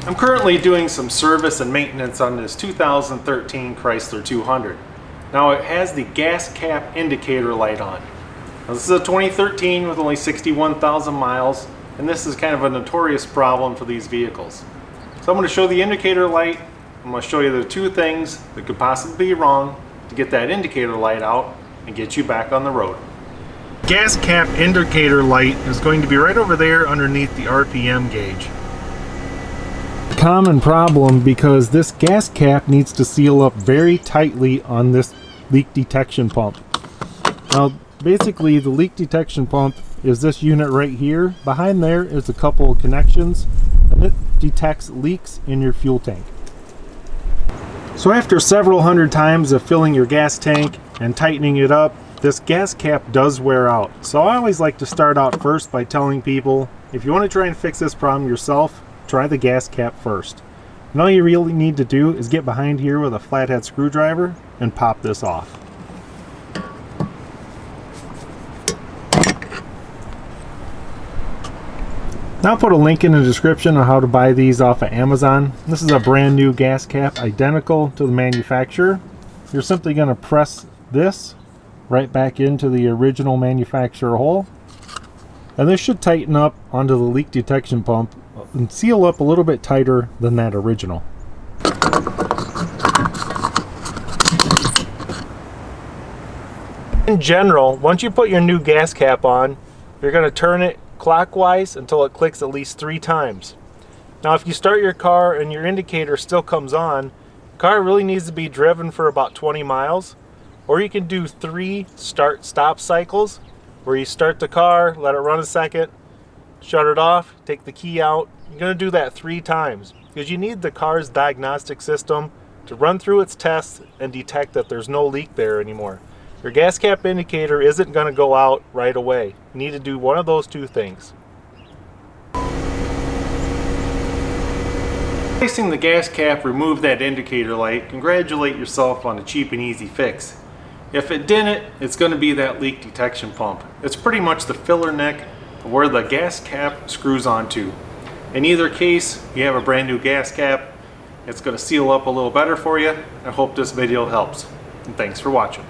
I'm currently doing some service and maintenance on this 2013 Chrysler 200. Now it has the gas cap indicator light on. Now this is a 2013 with only 61,000 miles, and this is kind of a notorious problem for these vehicles. So I'm going to show the indicator light. I'm going to show you the two things that could possibly be wrong to get that indicator light out and get you back on the road. Gas cap indicator light is going to be right over there underneath the RPM gauge. Common problem because this gas cap needs to seal up very tightly on this leak detection pump. Now basically the leak detection pump is this unit right here. Behind there is a couple of connections, and it detects leaks in your fuel tank. So after several hundred times of filling your gas tank and tightening it up, this gas cap does wear out. So I always like to start out first by telling people, if you want to try and fix this problem yourself, try the gas cap first. And all you really need to do is get behind here with a flathead screwdriver and pop this off. Now I'll put a link in the description on how to buy these off of Amazon. This is a brand new gas cap, identical to the manufacturer. You're simply going to press this right back into the original manufacturer hole, and this should tighten up onto the leak detection pump and seal up a little bit tighter than that original. In general, once you put your new gas cap on, you're going to turn it clockwise until it clicks at least 3 times. Now if you start your car and your indicator still comes on, the car really needs to be driven for about 20 miles. Or you can do 3 start-stop cycles where you start the car, let it run a second, shut it off, take the key out. You're going to do that 3 times because you need the car's diagnostic system to run through its tests and detect that there's no leak there anymore. Your gas cap indicator isn't going to go out right away. You need to do one of those 2 things. Replacing the gas cap removed that indicator light. Congratulate yourself on a cheap and easy fix. If it didn't, it's going to be that leak detection pump. It's pretty much the filler neck where the gas cap screws onto. In either case, you have a brand new gas cap. It's going to seal up a little better for you. I hope this video helps. And thanks for watching.